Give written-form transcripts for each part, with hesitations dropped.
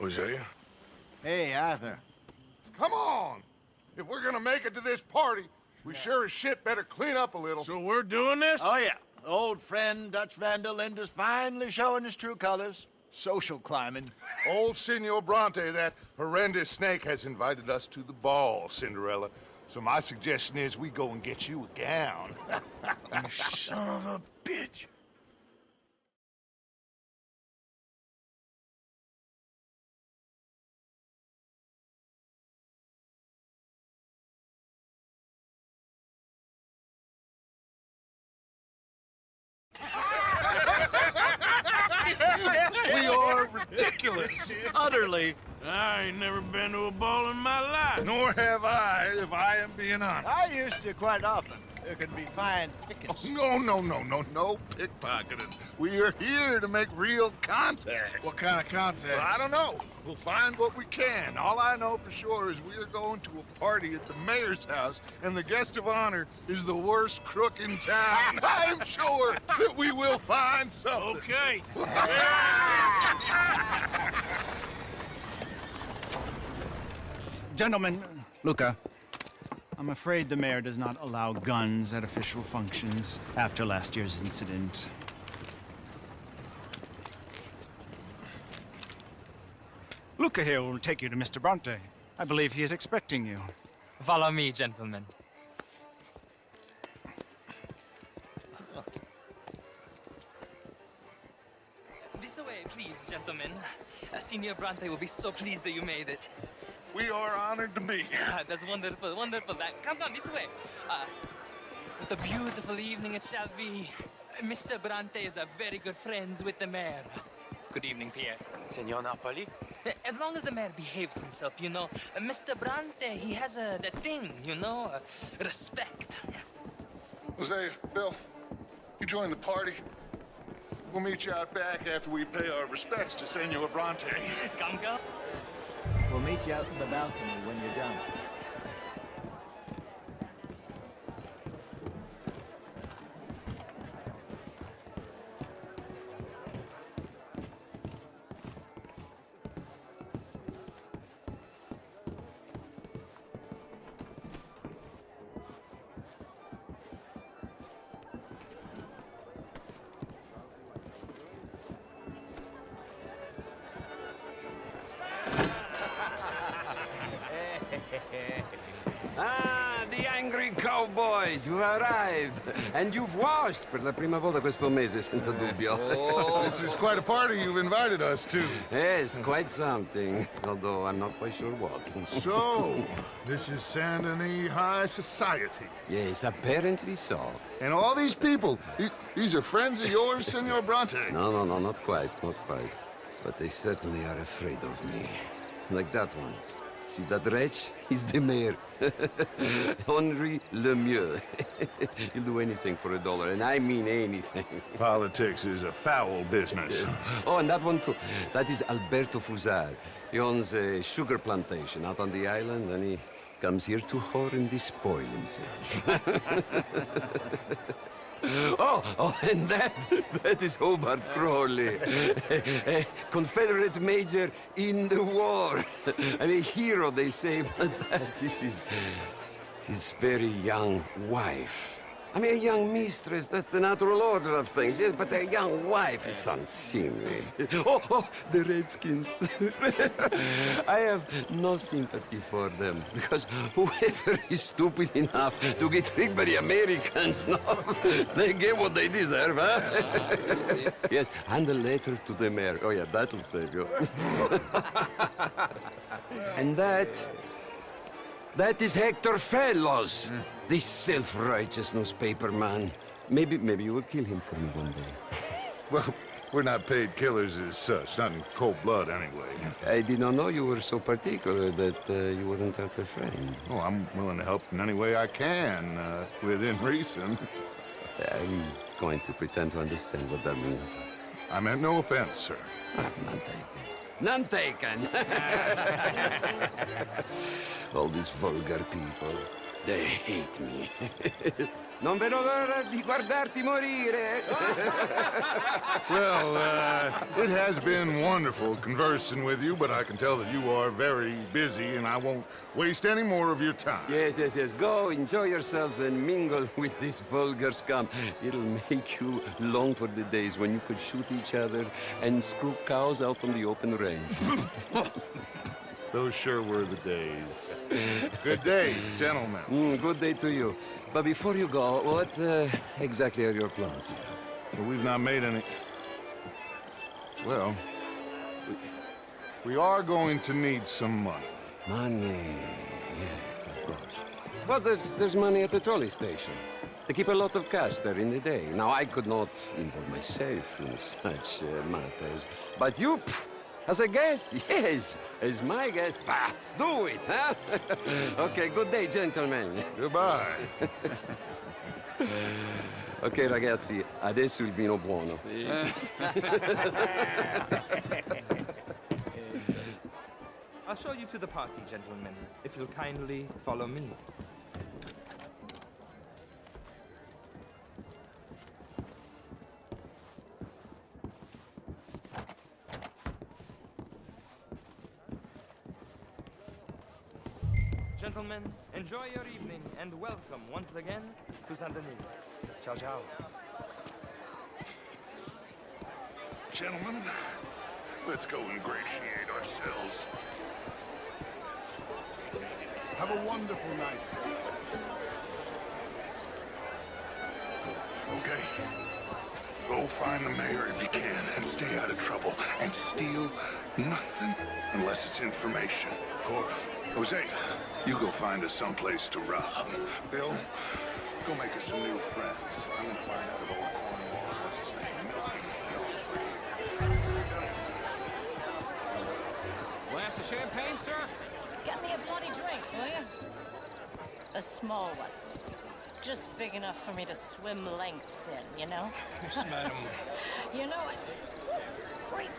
Hosea? Hey, Arthur. Come on! If we're gonna make it to this party, we sure as shit better clean up a little. So we're doing this? Oh, yeah. Old friend Dutch Van der Linde's finally showing his true colors. Social climbing. Old Senor Bronte, that horrendous snake, has invited us to the ball, Cinderella. So my suggestion is we go and get you a gown. You son of a bitch. We are ridiculous. Utterly. I ain't never been to a ball in my life. Nor have I, if I am being honest. I used to quite often. There can be fine pickings. No pickpocketing. We are here to make real contact. What kind of contact? Well, I don't know. We'll find what we can. All I know for sure is we are going to a party at the mayor's house, and the guest of honor is the worst crook in town. I'm sure that we will find something. Okay. Gentlemen, Luca, I'm afraid the mayor does not allow guns at official functions after last year's incident. Luca here will take you to Mr. Bronte. I believe he is expecting you. Follow me, gentlemen. This way, please, gentlemen. Senior Bronte will be so pleased that you made it. We are honored to be here. That's wonderful, wonderful. Come this way. What a beautiful evening it shall be. Mr. Bronte is a very good friends with the mayor. Good evening, Pierre. Senor Napoli? As long as the mayor behaves himself, you know. Mr. Bronte, he has that thing, you know, respect. Jose, Bill, you join the party. We'll meet you out back after we pay our respects to Senor Bronte. Come. We'll meet you out in the balcony when you're done. Ah, the angry cowboys, you arrived. And you've washed per la prima volta questo mese, senza dubbio. This is quite a party you've invited us to. Yes, quite something. Although I'm not quite sure what. So, this is Saint Denis High Society. Yes, apparently so. And all these people, these are friends of yours, Senor Bronte? No, not quite. But they certainly are afraid of me. Like that one. See that wretch? He's the mayor. Henri Lemieux. He'll do anything for $1, and I mean anything. Politics is a foul business. Yes. Oh, and that one too. That is Alberto Fusar. He owns a sugar plantation out on the island, and he comes here to whore and despoil himself. Oh, and that is Hobart Crawley, a Confederate major in the war. And a hero, they say, but that is his very young wife. I mean, a young mistress, that's the natural order of things, yes, but a young wife is unseemly. Oh, the Redskins. I have no sympathy for them, because whoever is stupid enough to get tricked by the Americans, no, they get what they deserve, huh? Yes, and a letter to the mayor. Oh, yeah, that'll save you. And that is Hector Fellows. This self-righteous newspaper man. Maybe you will kill him for me one day. Well, we're not paid killers as such, not in cold blood anyway. I did not know you were so particular that you wouldn't help a friend. Oh, I'm willing to help in any way I can, within reason. I'm going to pretend to understand what that means. I meant no offense, sir. None taken. All these vulgar people. They hate me. Non vedo l'ora di guardarti morire. Well, it has been wonderful conversing with you, but I can tell that you are very busy, and I won't waste any more of your time. Yes, yes, yes. Go, enjoy yourselves and mingle with this vulgar scum. It'll make you long for the days when you could shoot each other and screw cows out on the open range. Those sure were the days. Good day, gentlemen. Good day to you. But before you go, what exactly are your plans here? Well, we've not made any... Well, we are going to need some money. Money, yes, of course. Well, there's money at the trolley station. They keep a lot of cash there in the day. Now, I could not involve myself in such matters. But you, as a guest, yes, as my guest, bah, do it, huh? Okay, good day, gentlemen. Goodbye. Ok, ragazzi, adesso il vino buono. I'll show you to the party, gentlemen, if you'll kindly follow me. Gentlemen, enjoy your evening and welcome once again to Saint Denis. Ciao, ciao. Gentlemen, let's go ingratiate ourselves. Have a wonderful night. Okay. Go find the mayor if you can and stay out of trouble. And steal nothing unless it's information. Of course. Jose, you go find us someplace to rob. Bill, go make us some new friends. I'm gonna find out if old Cornwall, what's his name? Glass of champagne, sir? Get me a bloody drink, will you? A small one. Just big enough for me to swim lengths in, you know? Yes, madam. You know what? Great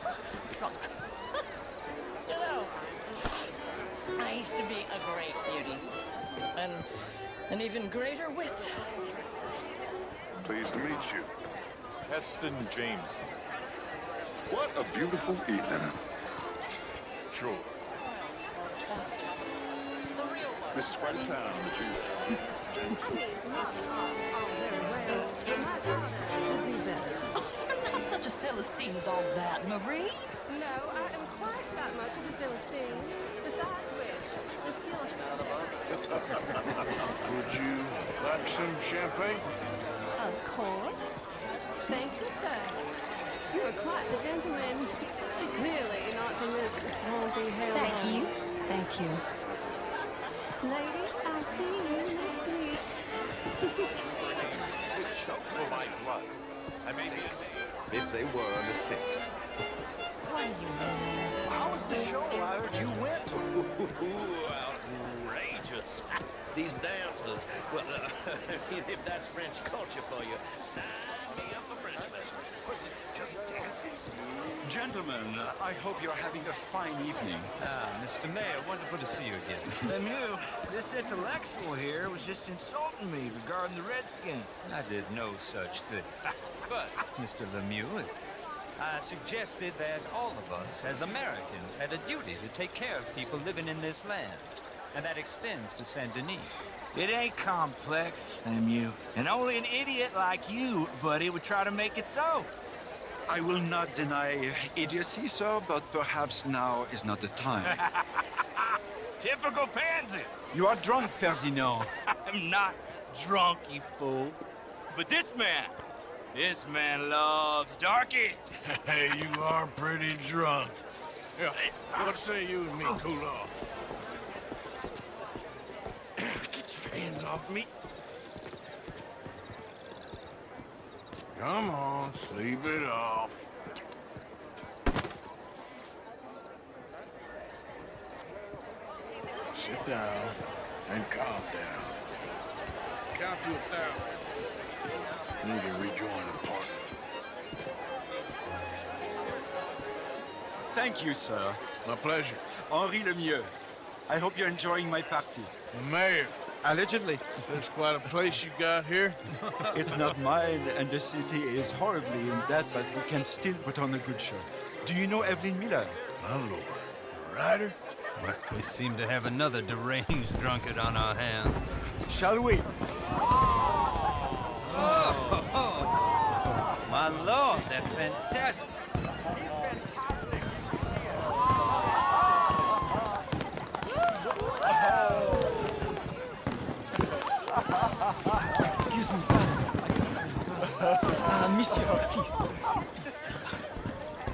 fucking drunk. You know, I used to be a great beauty. And an even greater wit. Pleased to meet you. Heston James. What a beautiful evening. Sure. The real one. This is quite a town that you... I mean, modern arts are very well, but my daughter could do better. Oh, you're not such a Philistine as all that, Marie. No, I am quite that much of a Philistine. Besides which, Monsieur... Would you like some champagne? Of course. Thank you, sir. You are quite the gentleman. Clearly not from this swampy hell. Thank you. Thank you. Ladies, I'll see you next week. Choke for my blood. I made this if they were mistakes. What do you mean? How was the show I heard you went to? Outrageous. These dances. Well, if that's French culture for you, sign me up for French lessons. Was it just dancing? Gentlemen, I hope you're having a fine evening. Mr. Mayor, wonderful to see you again. Lemieux, this intellectual here was just insulting me regarding the Redskin. I did no such thing. But, Mr. Lemieux, I suggested that all of us, as Americans, had a duty to take care of people living in this land. And that extends to Saint Denis. It ain't complex, Lemieux. And only an idiot like you, buddy, would try to make it so. I will not deny idiocy, sir, but perhaps now is not the time. Typical pansy. You are drunk, Ferdinand. I'm not drunk, you fool. But this man loves darkies. Hey, you are pretty drunk. Yeah, what say you and me cool off? Get your hands off me. Come on, sleep it off. Sit down and calm down. Count to 1,000. You can rejoin the party. Thank you, sir. My pleasure. Henri Lemieux. I hope you're enjoying my party. The mayor. Allegedly. There's quite a place you got here. It's not mine, and the city is horribly in debt, but we can still put on a good show. Do you know Evelyn Miller? My lord. Ryder? Well, we seem to have another deranged drunkard on our hands. Shall we? Oh, my lord, they're fantastic. Excuse me, pardon. Excuse me, pardon. Monsieur, please.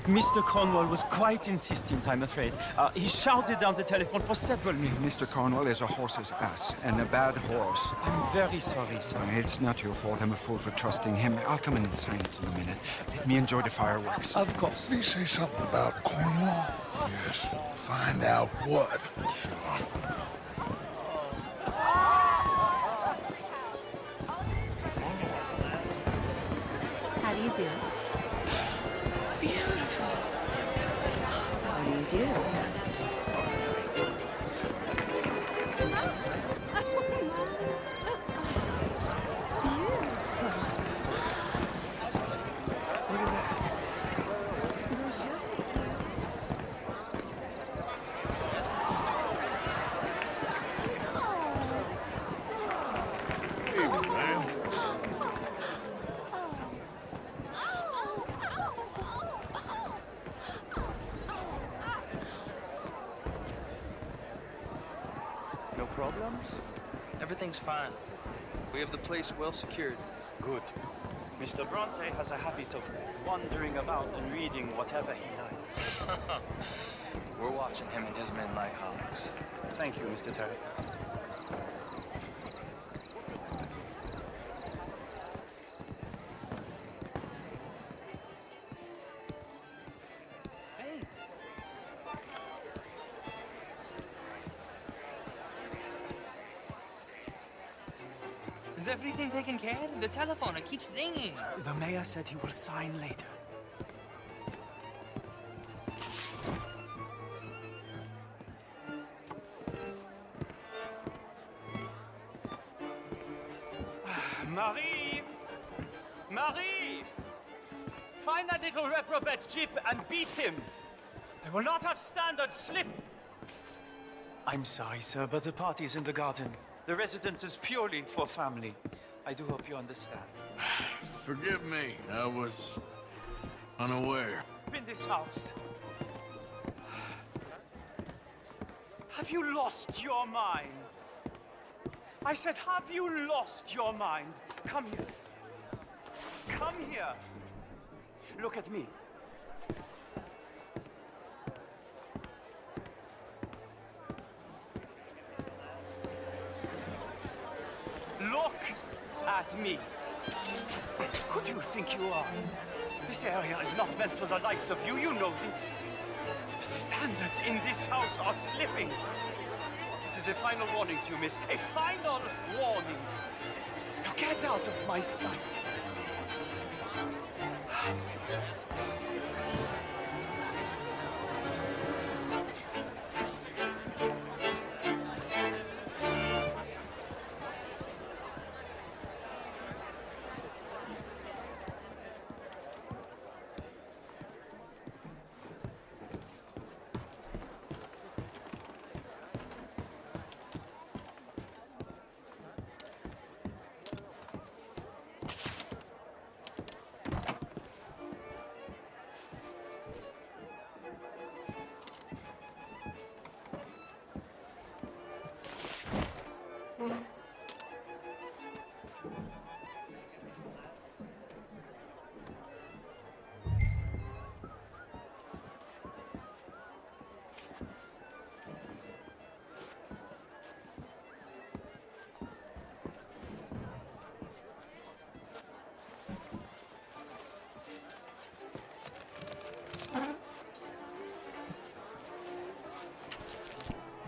Mr. Cornwall was quite insistent, I'm afraid. He shouted down the telephone for several minutes. Mr. Cornwall is a horse's ass, and a bad horse. I'm very sorry, sir. It's not your fault. I'm a fool for trusting him. I'll come in and sign it in a minute. Let me enjoy the fireworks. Of course. Did he say something about Cornwall? Yes. Find out what. Sure. How do you do? Beautiful. How do you do? No problems? Everything's fine. We have the place well secured. Good. Mr. Bronte has a habit of wandering about and reading whatever he likes. We're watching him and his men like hawks. Thank you, Mr. Terry. Is everything taken care of? The telephone, it keeps ringing. The mayor said he will sign later. Marie! Marie! Find that little reprobate Jip and beat him! I will not have standards slip! I'm sorry, sir, but the party is in the garden. The residence is purely for family. I do hope you understand. Forgive me. I was unaware. In this house. Have you lost your mind? I said, have you lost your mind? Come here. Come here. Look at me. Look at me. Who do you think you are? This area is not meant for the likes of you. You know this. The standards in this house are slipping. This is a final warning to you, miss. A final warning. Now get out of my sight.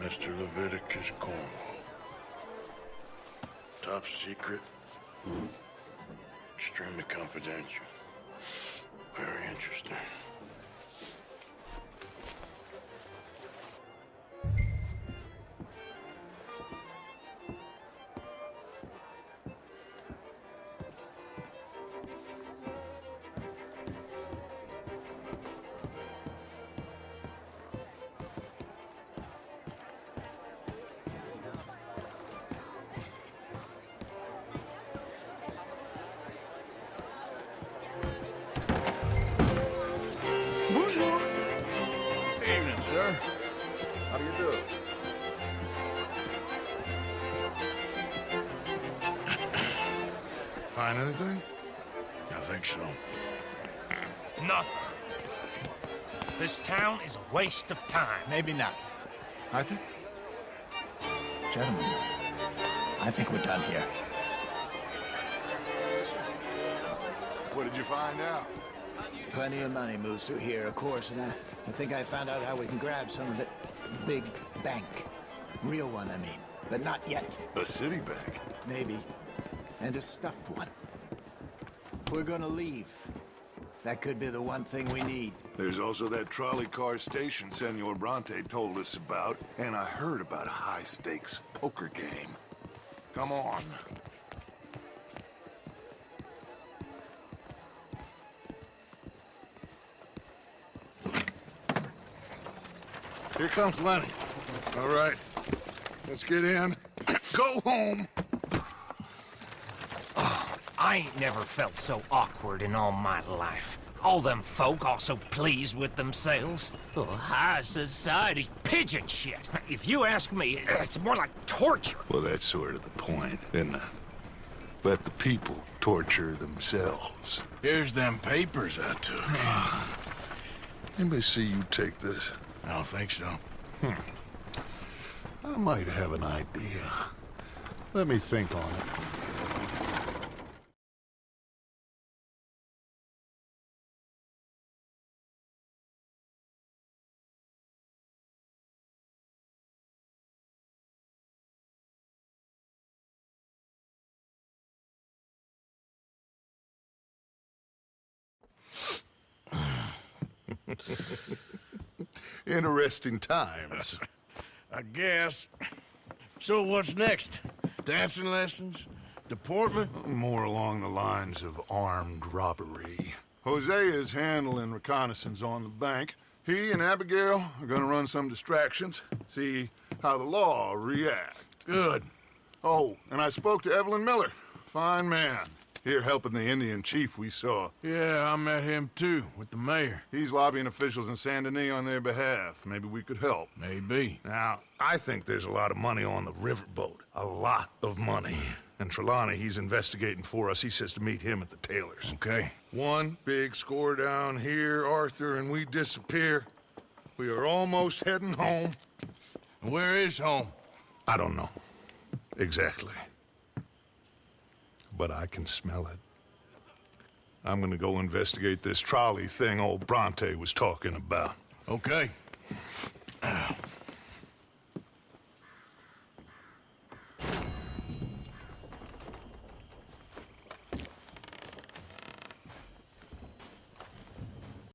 Mr. Leviticus Cornwall. Top secret. Extremely confidential. Very interesting. Find anything? I think so. Nothing. This town is a waste of time. Maybe not. Arthur? Gentlemen, I think we're done here. What did you find out? There's plenty of money moves through here, of course, and I think I found out how we can grab some of it. Big bank. Real one, I mean. But not yet. A city bank? Maybe. And a stuffed one. If we're gonna leave, that could be the one thing we need. There's also that trolley car station Senor Bronte told us about, and I heard about a high-stakes poker game. Come on. Here comes Lenny. All right, let's get in. Go home. I ain't never felt so awkward in all my life. All them folk all so pleased with themselves. Oh, high society's pigeon shit. If you ask me, it's more like torture. Well, that's sort of the point, isn't it? Let the people torture themselves. Here's them papers I took. Anybody see you take this? I don't think so. I might have an idea. Let me think on it. Interesting times. I guess. So what's next? Dancing lessons? Deportment? More along the lines of armed robbery. Hosea is handling reconnaissance on the bank. He and Abigail are gonna run some distractions, see how the law reacts. Good. Oh, and I spoke to Evelyn Miller. Fine man. Here helping the Indian chief we saw. Yeah, I met him too, with the mayor. He's lobbying officials in Saint Denis on their behalf. Maybe we could help. Maybe. Now, I think there's a lot of money on the riverboat. A lot of money. And Trelawney, he's investigating for us. He says to meet him at the Taylor's. Okay. One big score down here, Arthur, and we disappear. We are almost heading home. Where is home? I don't know. Exactly. But I can smell it. I'm gonna go investigate this trolley thing old Bronte was talking about. Okay.